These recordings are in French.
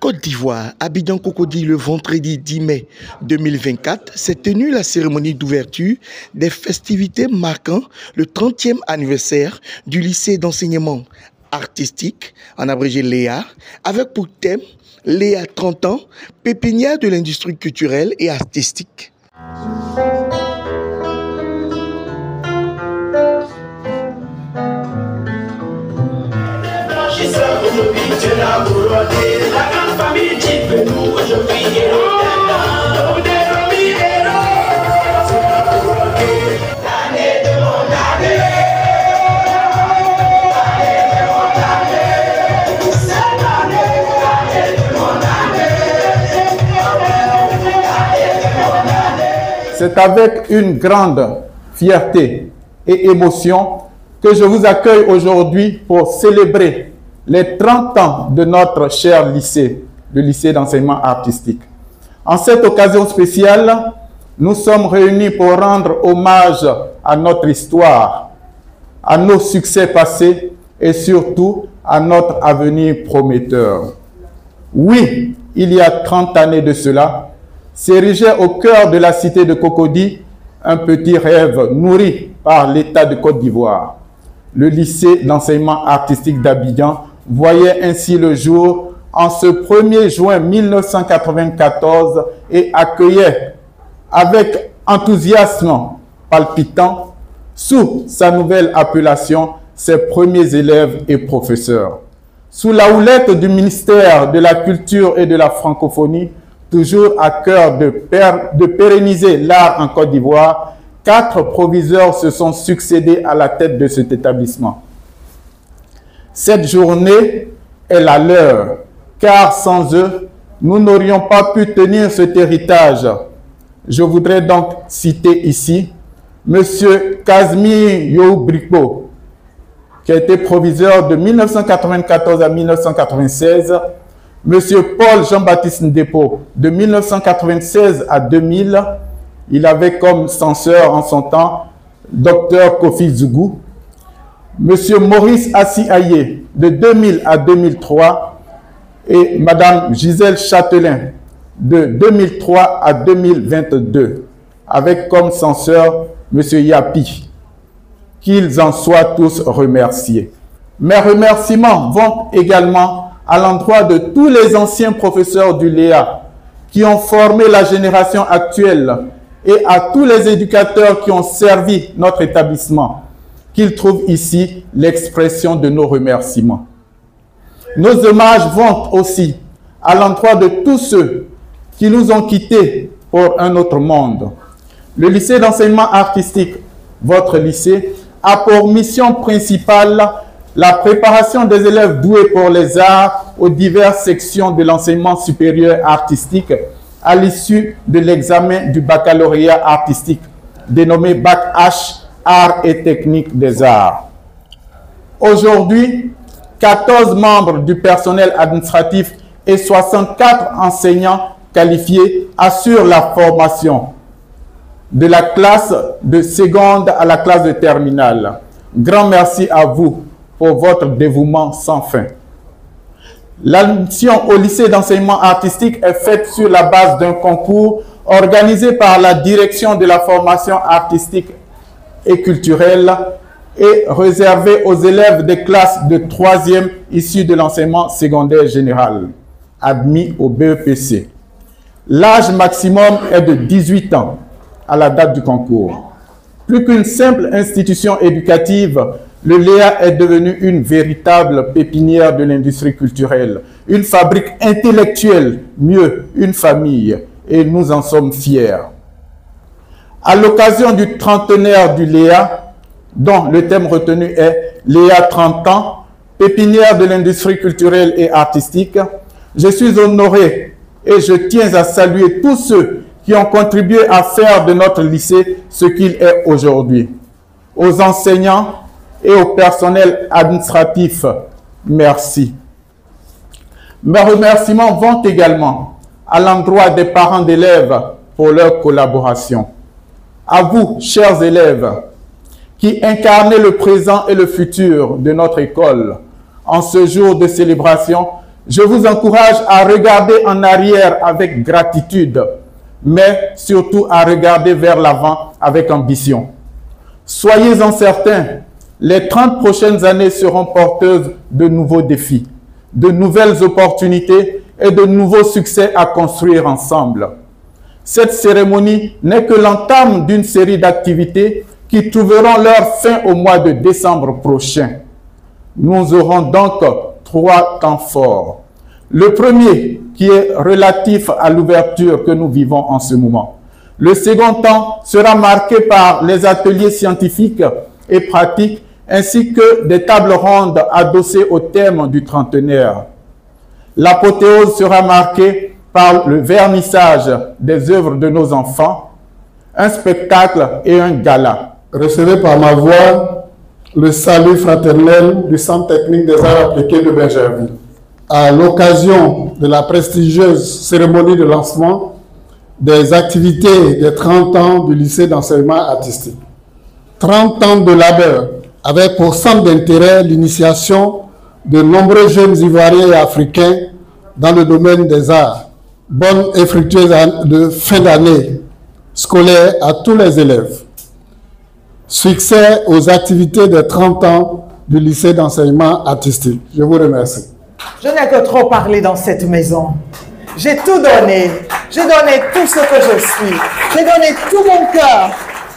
Côte d'Ivoire, Abidjan Cocody, le vendredi 10 mai 2024, s'est tenue la cérémonie d'ouverture des festivités marquant le 30e anniversaire du lycée d'enseignement artistique, en abrégé Léa, avec pour thème Léa 30 ans, pépinière de l'industrie culturelle et artistique. C'est avec une grande fierté et émotion que je vous accueille aujourd'hui pour célébrer les 30 ans de notre cher lycée, le lycée d'enseignement artistique. En cette occasion spéciale, nous sommes réunis pour rendre hommage à notre histoire, à nos succès passés et surtout à notre avenir prometteur. Oui, il y a 30 années de cela, s'érigeait au cœur de la cité de Cocody un petit rêve nourri par l'État de Côte d'Ivoire. Le lycée d'enseignement artistique d'Abidjan voyait ainsi le jour en ce 1er juin 1994 et accueillait avec enthousiasme palpitant sous sa nouvelle appellation ses premiers élèves et professeurs. Sous la houlette du ministère de la Culture et de la Francophonie, toujours à cœur de pérenniser l'art en Côte d'Ivoire, 4 proviseurs se sont succédés à la tête de cet établissement. Cette journée est la leur, car sans eux, nous n'aurions pas pu tenir cet héritage. Je voudrais donc citer ici M. Casimir Youbripo, qui a été proviseur de 1994 à 1996, M. Paul Jean-Baptiste Ndepo, de 1996 à 2000, il avait comme censeur en son temps Dr Kofi Zougou, M. Maurice Assi-Aye, de 2000 à 2003, et Mme Gisèle Châtelain, de 2003 à 2022, avec comme censeur M. Yapi. Qu'ils en soient tous remerciés. Mes remerciements vont également à l'endroit de tous les anciens professeurs du Léa qui ont formé la génération actuelle et à tous les éducateurs qui ont servi notre établissement, qu'ils trouvent ici l'expression de nos remerciements. Nos hommages vont aussi à l'endroit de tous ceux qui nous ont quittés pour un autre monde. Le lycée d'enseignement artistique, votre lycée, a pour mission principale la préparation des élèves doués pour les arts aux diverses sections de l'enseignement supérieur artistique à l'issue de l'examen du baccalauréat artistique, dénommé Bac H, Arts et Techniques des Arts. Aujourd'hui, 14 membres du personnel administratif et 64 enseignants qualifiés assurent la formation de la classe de seconde à la classe de terminale. Grand merci à vous pour votre dévouement sans fin. L'admission au lycée d'enseignement artistique est faite sur la base d'un concours organisé par la direction de la formation artistique et culturelle et réservé aux élèves des classes de 3e issus de l'enseignement secondaire général, admis au BEPC. L'âge maximum est de 18 ans à la date du concours. Plus qu'une simple institution éducative, le Léa est devenu une véritable pépinière de l'industrie culturelle, une fabrique intellectuelle, mieux, une famille, et nous en sommes fiers. À l'occasion du trentenaire du Léa, dont le thème retenu est Léa 30 ans, pépinière de l'industrie culturelle et artistique, je suis honoré et je tiens à saluer tous ceux qui ont contribué à faire de notre lycée ce qu'il est aujourd'hui. Aux enseignants et au personnel administratif, merci. Mes remerciements vont également à l'endroit des parents d'élèves pour leur collaboration. À vous, chers élèves, qui incarnez le présent et le futur de notre école, en ce jour de célébration, Je vous encourage à regarder en arrière avec gratitude, mais surtout à regarder vers l'avant avec ambition. Soyez-en certains, les 30 prochaines années seront porteuses de nouveaux défis, de nouvelles opportunités et de nouveaux succès à construire ensemble. Cette cérémonie n'est que l'entame d'une série d'activités qui trouveront leur fin au mois de décembre prochain. Nous aurons donc 3 temps forts. Le premier, qui est relatif à l'ouverture que nous vivons en ce moment. Le second temps sera marqué par les ateliers scientifiques et pratiques, ainsi que des tables rondes adossées au thème du trentenaire. L'apothéose sera marquée par le vernissage des œuvres de nos enfants, un spectacle et un gala. Recevez par ma voix le salut fraternel du Centre technique des arts appliqués de Bingerville. À l'occasion de la prestigieuse cérémonie de lancement des activités des 30 ans du lycée d'enseignement artistique. 30 ans de labeur avec pour centre d'intérêt l'initiation de nombreux jeunes Ivoiriens et Africains dans le domaine des arts. Bonne et fructueuse de fin d'année scolaire à tous les élèves. Succès aux activités des 30 ans du lycée d'enseignement artistique. Je vous remercie. Je n'ai que trop parlé dans cette maison. J'ai tout donné. J'ai donné tout ce que je suis. J'ai donné tout mon cœur.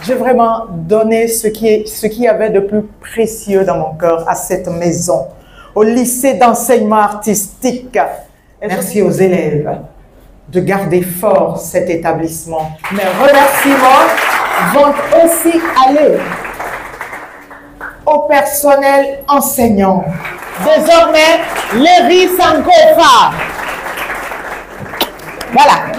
J'ai vraiment donné ce qui y avait de plus précieux dans mon cœur à cette maison, au lycée d'enseignement artistique. Merci aux élèves de garder fort cet établissement. Mes remerciements vont aussi aller au personnel enseignant. Désormais, Léry Sankofa. Voilà.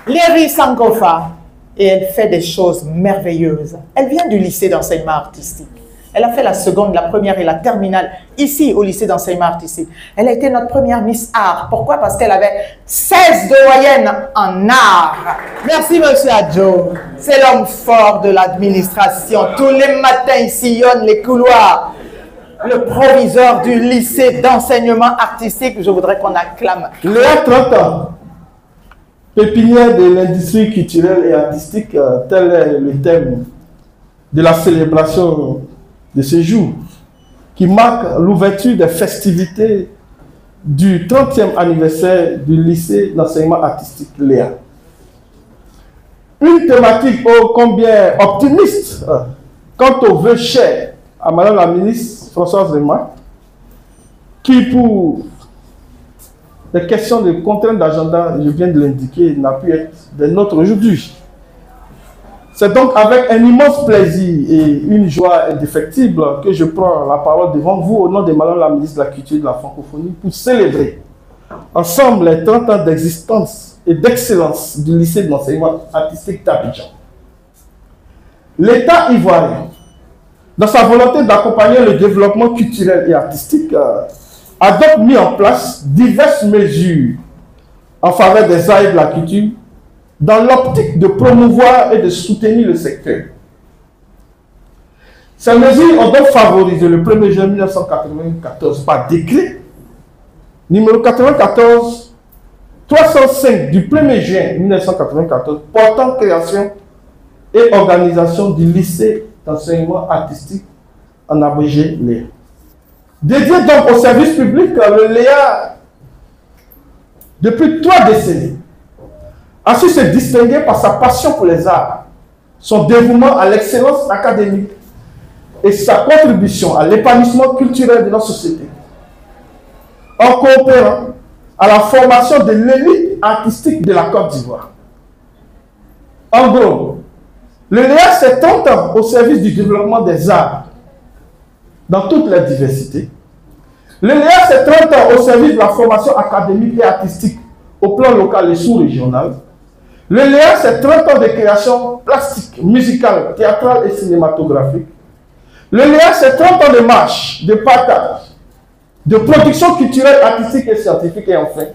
Léry Sankofa. Et elle fait des choses merveilleuses. Elle vient du lycée d'enseignement artistique. Elle a fait la seconde, la première et la terminale ici au lycée d'enseignement artistique. Elle a été notre première Miss Art. Pourquoi? Parce qu'elle avait 16 de moyenne en art. Merci, monsieur Adjo. C'est l'homme fort de l'administration. Tous les matins, il sillonne les couloirs. Le proviseur du lycée d'enseignement artistique. Je voudrais qu'on acclame. Léa 30 ans. Pépinière de l'industrie culturelle et artistique, tel est le thème de la célébration de ce jour, qui marque l'ouverture des festivités du 30e anniversaire du lycée d'enseignement artistique Léa. Une thématique ô combien optimiste quant aux vœux chers à Madame la ministre Françoise Remarque, qui pour des questions de contraintes d'agenda, je viens de l'indiquer, n'a pu être des nôtres aujourd'hui. C'est donc avec un immense plaisir et une joie indéfectible que je prends la parole devant vous au nom de Madame la ministre de la Culture et de la Francophonie pour célébrer ensemble les 30 ans d'existence et d'excellence du lycée d'enseignement artistique d'Abidjan. L'État ivoirien, dans sa volonté d'accompagner le développement culturel et artistique, a donc mis en place diverses mesures en faveur des arts et de la culture dans l'optique de promouvoir et de soutenir le secteur. Ces mesures ont donc favorisé le 1er juin 1994 par décret numéro 94 305 du 1er juin 1994 portant création et organisation du lycée d'enseignement artistique en abrégé Léa. Dédié donc au service public, le Léa, depuis 3 décennies, a su se distinguer par sa passion pour les arts, son dévouement à l'excellence académique et sa contribution à l'épanouissement culturel de notre société, en coopérant à la formation de l'élite artistique de la Côte d'Ivoire. En gros, le Léa, c'est 30 ans au service du développement des arts dans toute la diversité. Le Léa, c'est 30 ans au service de la formation académique et artistique au plan local et sous-régional. Le Léa, c'est 30 ans de création plastique, musicale, théâtrale et cinématographique. Le Léa, c'est 30 ans de marche, de partage, de production culturelle, artistique et scientifique. Et enfin,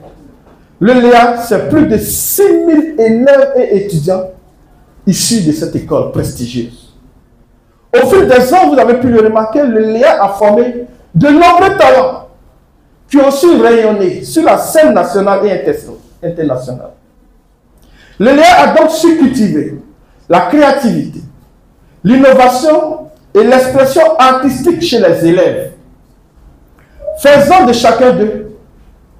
le Léa, c'est plus de 6000 élèves et étudiants issus de cette école prestigieuse. Au fil des ans, vous avez pu le remarquer, le Léa a formé de nombreux talents qui ont su rayonner sur la scène nationale et internationale. Le Léa a donc su cultiver la créativité, l'innovation et l'expression artistique chez les élèves, faisant de chacun d'eux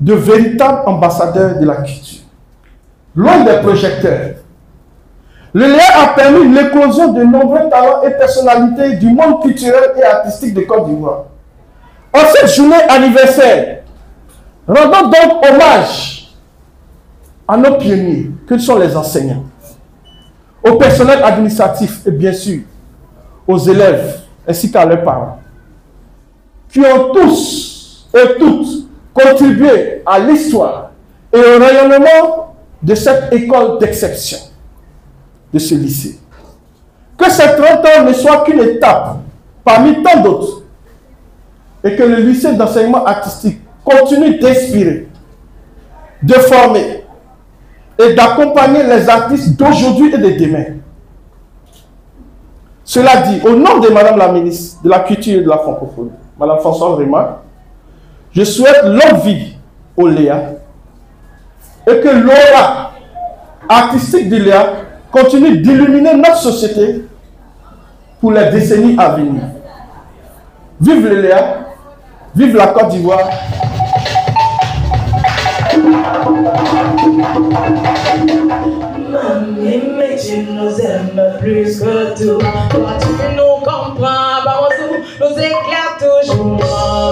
de véritables ambassadeurs de la culture. Loin des projecteurs, le Léa a permis l'éclosion de nombreux talents et personnalités du monde culturel et artistique de Côte d'Ivoire. En cette journée anniversaire, rendons donc hommage à nos pionniers, que sont les enseignants, au personnel administratif et bien sûr aux élèves ainsi qu'à leurs parents, qui ont tous et toutes contribué à l'histoire et au rayonnement de cette école d'exception, de ce lycée. Que ces 30 ans ne soient qu'une étape parmi tant d'autres et que le lycée d'enseignement artistique continue d'inspirer, de former et d'accompagner les artistes d'aujourd'hui et de demain. Cela dit, au nom de Madame la ministre de la Culture et de la Francophonie, Madame Françoise Rémar, je souhaite longue vie au Léa et que l'aura artistique du Léa continue d'illuminer notre société pour les décennies à venir. Vive le Léa, vive la Côte d'Ivoire. Mamie, mais tu nous aimes plus que tout. Toi, tu nous comprends, bah, nous éclaires toujours.